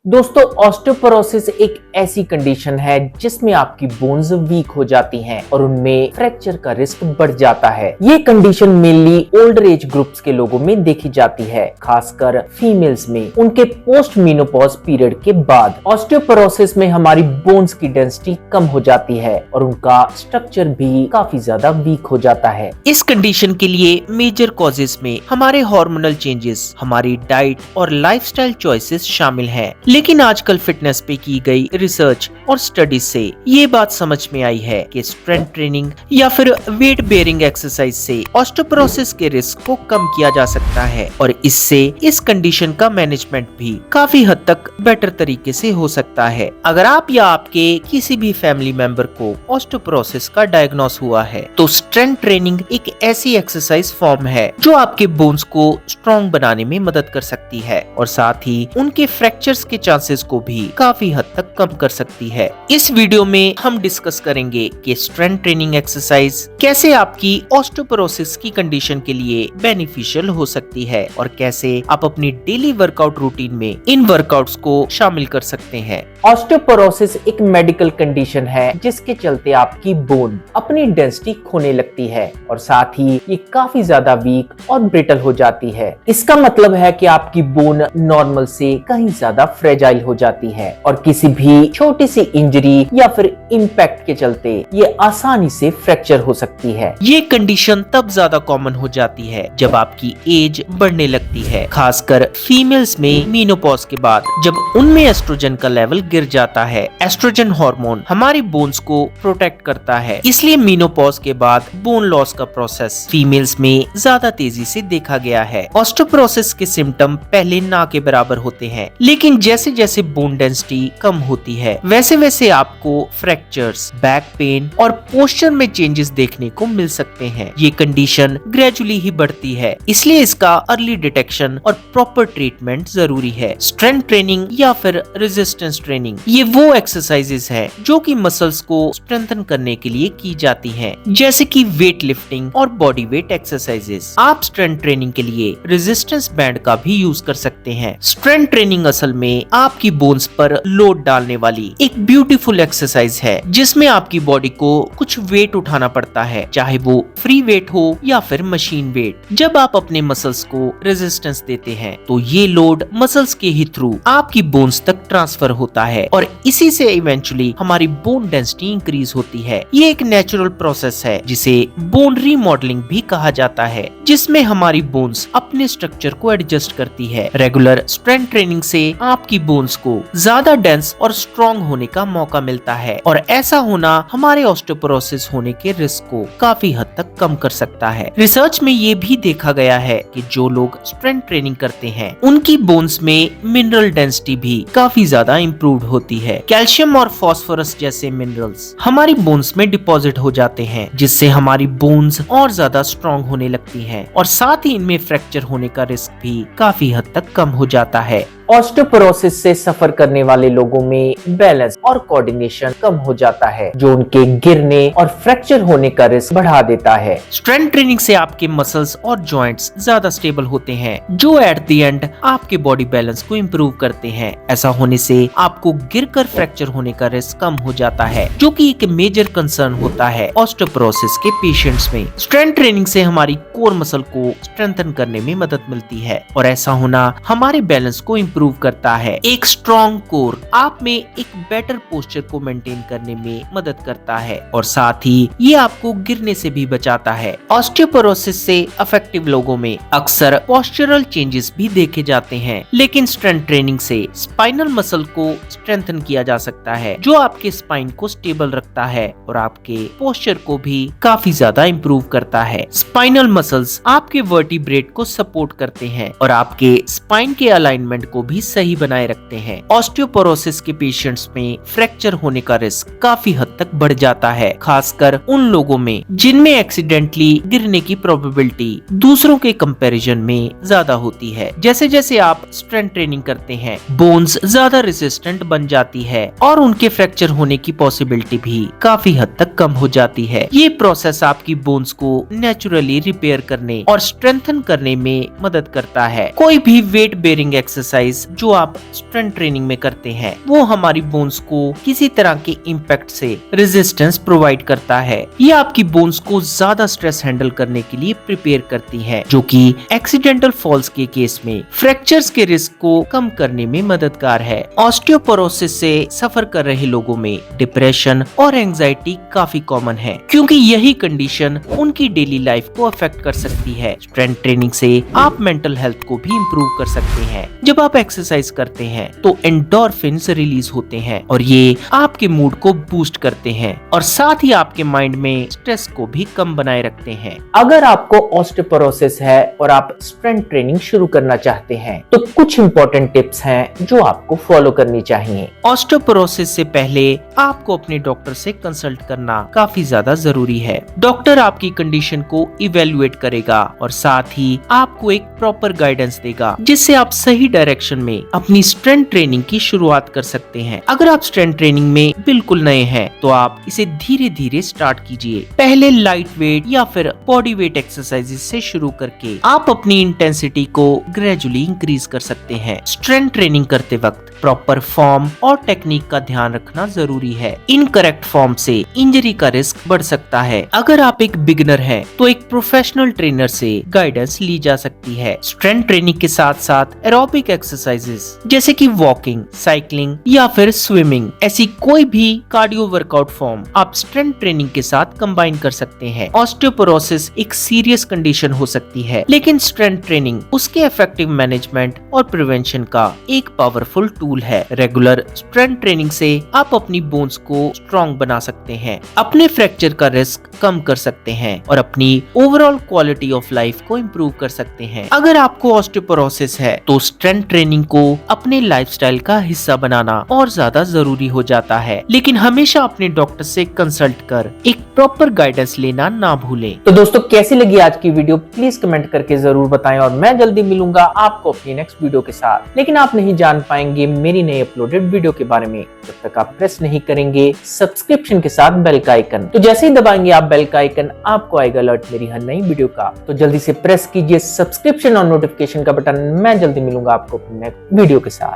दोस्तों, ऑस्टियोपोरोसिस एक ऐसी कंडीशन है जिसमें आपकी बोन्स वीक हो जाती हैं और उनमें फ्रैक्चर का रिस्क बढ़ जाता है। ये condition mainly older age groups के लोगों में देखी जाती है, खासकर फीमेल्स में उनके पोस्ट मेनोपॉज पीरियड के बाद। ऑस्टियोपोरोसिस में हमारी बोन्स की डेंसिटी कम हो जाती है और उनका स्ट्रक्चर भी काफी ज्यादा वीक हो जाता है। इस कंडीशन के लिए मेजर कॉजेस में हमारे हार्मोनल चेंजेस, हमारी डाइट और लाइफस्टाइल चॉइसेस शामिल हैं। लेकिन आजकल फिटनेस पे की गई रिसर्च और स्टडीज से ये बात समझ में आई है कि स्ट्रेंथ ट्रेनिंग या फिर वेट बेयरिंग एक्सरसाइज से ऑस्टियोपोरोसिस के रिस्क को कम किया जा सकता है और इससे इस कंडीशन का मैनेजमेंट भी काफी हद तक बेटर तरीके से हो सकता है। अगर आप या आपके किसी भी फैमिली मेंबर को ऑस्टियोपोरोसिस का डायग्नोस हुआ है तो स्ट्रेंथ ट्रेनिंग एक ऐसी एक्सरसाइज फॉर्म है जो आपके बोन्स को स्ट्रॉन्ग बनाने में मदद कर सकती है और साथ ही उनके फ्रैक्चर्स के चांसेस को भी काफी हद तक कम कर सकती है। इस वीडियो में हम डिस्कस करेंगे कि स्ट्रेंथ ट्रेनिंग एक्सरसाइज कैसे आपकी ऑस्टियोपोरोसिस की कंडीशन के लिए बेनिफिशियल हो सकती है और कैसे आप अपनी डेली वर्कआउट रूटीन में इन वर्कआउट्स को शामिल कर सकते हैं। ऑस्टियोपोरोसिस एक मेडिकल कंडीशन है जिसके चलते आपकी बोन अपनी डेंसिटी खोने लगती है और साथ ही ये काफी ज्यादा वीक और ब्रिटल हो जाती है। इसका मतलब है कि आपकी बोन नॉर्मल से कहीं ज्यादा फ्रेजाइल हो जाती है और किसी भी छोटी सी इंजरी या फिर इम्पैक्ट के चलते ये आसानी से फ्रैक्चर हो सकती है। ये कंडीशन तब ज्यादा कॉमन हो जाती है जब आपकी एज बढ़ने लगती है, खासकर फीमेल्स में मेनोपॉज के बाद, जब उनमें एस्ट्रोजन का लेवल गिर जाता है। एस्ट्रोजन हार्मोन हमारी बोन्स को प्रोटेक्ट करता है, इसलिए मेनोपॉज के बाद बोन लॉस का प्रोसेस फीमेल्स में ज्यादा तेजी से देखा गया है। ऑस्टियोपोरोसिस के सिम्टम पहले ना के बराबर होते हैं, लेकिन जैसे जैसे बोन डेंसिटी कम होती है वैसे वैसे आपको फ्रैक्चर्स, बैक पेन और पोस्चर में चेंजेस देखने को मिल सकते हैं। ये कंडीशन ग्रेजुअली ही बढ़ती है, इसलिए इसका अर्ली डिटेक्शन और प्रॉपर ट्रीटमेंट जरूरी है। स्ट्रेंथ ट्रेनिंग या फिर रेजिस्टेंस ट्रेनिंग ये वो एक्सरसाइजेस है जो कि मसल्स को स्ट्रेंथन करने के लिए की जाती हैं, जैसे कि वेट लिफ्टिंग और बॉडी वेट एक्सरसाइजेस। आप स्ट्रेंथ ट्रेनिंग के लिए रेजिस्टेंस बैंड का भी यूज कर सकते हैं। स्ट्रेंथ ट्रेनिंग असल में आपकी बोन्स पर लोड डालने वाली एक ब्यूटीफुल एक्सरसाइज है जिसमें आपकी बॉडी को कुछ वेट उठाना पड़ता है, चाहे वो फ्री वेट हो या फिर मशीन वेट। जब आप अपने मसल्स को रेजिस्टेंस देते हैं तो ये लोड मसल्स के ही थ्रू आपकी बोन्स तक ट्रांसफर होता है और इसी से इवेंचुअली हमारी बोन डेंसिटी इंक्रीज होती है। ये एक नेचुरल प्रोसेस है जिसे बोन रीमॉडलिंग भी कहा जाता है, जिसमें हमारी बोन्स अपने स्ट्रक्चर को एडजस्ट करती है। रेगुलर स्ट्रेंथ ट्रेनिंग से आपकी बोन्स को ज्यादा डेंस और स्ट्रॉन्ग होने का मौका मिलता है और ऐसा होना हमारे ऑस्टियोपोरोसिस होने के रिस्क को काफी हद तक कम कर सकता है। रिसर्च में ये भी देखा गया है कि जो लोग स्ट्रेंथ ट्रेनिंग करते हैं उनकी बोन्स में मिनरल डेंसिटी भी काफी ज्यादा इम्प्रूव होती है। कैल्शियम और फास्फोरस जैसे मिनरल्स हमारी बोन्स में डिपॉजिट हो जाते हैं, जिससे हमारी बोन्स और ज्यादा स्ट्रॉन्ग होने लगती हैं और साथ ही इनमें फ्रैक्चर होने का रिस्क भी काफी हद तक कम हो जाता है। ऑस्टियोपोरोसिस से सफर करने वाले लोगों में बैलेंस और कोऑर्डिनेशन कम हो जाता है, जो उनके गिरने और फ्रैक्चर होने का रिस्क बढ़ा देता है। स्ट्रेंथ ट्रेनिंग से आपके मसल्स और जॉइंट्स ज्यादा स्टेबल होते हैं, जो एट द एंड आपके बॉडी बैलेंस को इम्प्रूव करते हैं। ऐसा होने से आपको गिरकर फ्रैक्चर होने का रिस्क कम हो जाता है, जो कि एक मेजर कंसर्न होता है ऑस्टियोपोरोसिस के पेशेंट्स में। स्ट्रेंथ ट्रेनिंग से हमारी कोर मसल को स्ट्रेंथन करने में मदद मिलती है और ऐसा होना हमारे बैलेंस को इम्प्रूव करता है। एक स्ट्रॉन्ग कोर आप में एक बेटर पोस्चर को मेंटेन करने में मदद करता है और साथ ही ये आपको गिरने से भी बचाता है। ऑस्टियोपोरोसिस से अफेक्टिव लोगों में अक्सर पोस्चरल चेंजेस भी देखे जाते हैं, लेकिन स्ट्रेंथ ट्रेनिंग से स्पाइनल मसल को स्ट्रेंथन किया जा सकता है, जो आपके स्पाइन को स्टेबल रखता है और आपके पोस्चर को भी काफी ज्यादा इम्प्रूव करता है। स्पाइनल मसल्स आपके वर्टिब्रेट को सपोर्ट करते हैं और आपके स्पाइन के अलाइनमेंट को भी सही बनाए रखते हैं। ऑस्टियोपोरोसिस के पेशेंट्स में फ्रैक्चर होने का रिस्क काफी हद तक बढ़ जाता है, खासकर उन लोगों में जिनमें एक्सीडेंटली गिरने की प्रोबेबिलिटी दूसरों के कंपैरिजन में ज्यादा होती है। जैसे जैसे आप स्ट्रेंथ ट्रेनिंग करते हैं, बोन्स ज्यादा रेजिस्टेंट बन जाती है और उनके फ्रैक्चर होने की पॉसिबिलिटी भी काफी हद तक कम हो जाती है। ये प्रोसेस आपकी बोन्स को नेचुरली रिपेयर करने और स्ट्रेंथन करने में मदद करता है। कोई भी वेट बेयरिंग एक्सरसाइज एक्सरसाइजेस जो आप स्ट्रेंथ ट्रेनिंग में करते हैं वो हमारी बोन्स को किसी तरह के इम्पैक्ट से रेजिस्टेंस प्रोवाइड करता है। ये आपकी बोन्स को ज्यादा स्ट्रेस हैंडल करने के लिए प्रिपेयर करती है, जो कि एक्सीडेंटल फॉल्स के केस में फ्रैक्चर्स के रिस्क को कम करने में मददगार है। ऑस्टियोपोरोसिस से सफर कर रहे लोगों में डिप्रेशन और एंजाइटी काफी कॉमन है, क्योंकि यही कंडीशन उनकी डेली लाइफ को अफेक्ट कर सकती है। स्ट्रेंथ ट्रेनिंग से आप मेंटल हेल्थ को भी इम्प्रूव कर सकते हैं। जब आप एक्सरसाइज करते हैं तो एंडोर्फिन्स रिलीज होते हैं और ये आपके मूड को बूस्ट करते हैं और साथ ही आपके माइंड में स्ट्रेस को भी कम बनाए रखते हैं। अगर आपको ऑस्टियोपोरोसिस है और आप स्ट्रेंथ ट्रेनिंग शुरू करना चाहते हैं तो कुछ इंपॉर्टेंट टिप्स हैं जो आपको फॉलो करनी चाहिए। ऑस्टियोपोरोसिस से पहले आपको अपने डॉक्टर से कंसल्ट करना काफी ज्यादा जरूरी है। डॉक्टर आपकी कंडीशन को इवेल्युएट करेगा और साथ ही आपको एक प्रॉपर गाइडेंस देगा, जिससे आप सही डायरेक्शन में अपनी स्ट्रेंथ ट्रेनिंग की शुरुआत कर सकते हैं। अगर आप स्ट्रेंथ ट्रेनिंग में बिल्कुल नए हैं तो आप इसे धीरे धीरे स्टार्ट कीजिए। पहले लाइट वेट या फिर बॉडी वेट एक्सरसाइजेस से शुरू करके आप अपनी इंटेंसिटी को ग्रेजुअली इंक्रीज कर सकते हैं। स्ट्रेंथ ट्रेनिंग करते वक्त प्रॉपर फॉर्म और टेक्निक का ध्यान रखना जरूरी है। इनकरेक्ट फॉर्म से इंजरी का रिस्क बढ़ सकता है। अगर आप एक बिगिनर हैं तो एक प्रोफेशनल ट्रेनर से गाइडेंस ली जा सकती है। स्ट्रेंथ ट्रेनिंग के साथ साथ एरोबिक एक्सरसाइजेस जैसे कि वॉकिंग, साइकिलिंग या फिर स्विमिंग, ऐसी कोई भी कार्डियो वर्कआउट फॉर्म आप स्ट्रेंथ ट्रेनिंग के साथ कंबाइन कर सकते हैं। ऑस्टियोपोरोसिस एक सीरियस कंडीशन हो सकती है, लेकिन स्ट्रेंथ ट्रेनिंग उसके इफेक्टिव मैनेजमेंट और प्रिवेंशन का एक पावरफुल टूल है। रेगुलर स्ट्रेंथ ट्रेनिंग से आप अपनी बोन्स को स्ट्रॉन्ग बना सकते हैं, अपने फ्रैक्चर का रिस्क कम कर सकते हैं और अपनी ओवरऑल क्वालिटी ऑफ लाइफ को इम्प्रूव कर सकते हैं। अगर आपको ऑस्टियोपोरोसिस है तो स्ट्रेंथ ट्रेनिंग को अपने लाइफस्टाइल का हिस्सा बनाना और ज्यादा जरूरी हो जाता है, लेकिन हमेशा अपने डॉक्टर से कंसल्ट कर एक प्रॉपर गाइडेंस लेना ना भूलें। तो दोस्तों, कैसी लगी आज की वीडियो प्लीज कमेंट करके जरूर बताएं और मैं जल्दी मिलूंगा आपको अपनी नेक्स्ट वीडियो के साथ। लेकिन आप नहीं जान पाएंगे मेरी नई अपलोडेड वीडियो के बारे में जब तक आप प्रेस नहीं करेंगे सब्सक्रिप्शन के साथ बेल का आइकन। तो जैसे ही दबाएंगे आप बेल का आइकन, आपको आएगा अलर्ट मेरी हर नई वीडियो का। तो जल्दी से प्रेस कीजिए सब्सक्रिप्शन और नोटिफिकेशन का बटन। मैं जल्दी मिलूंगा आपको अपने नेक्स्ट वीडियो के साथ।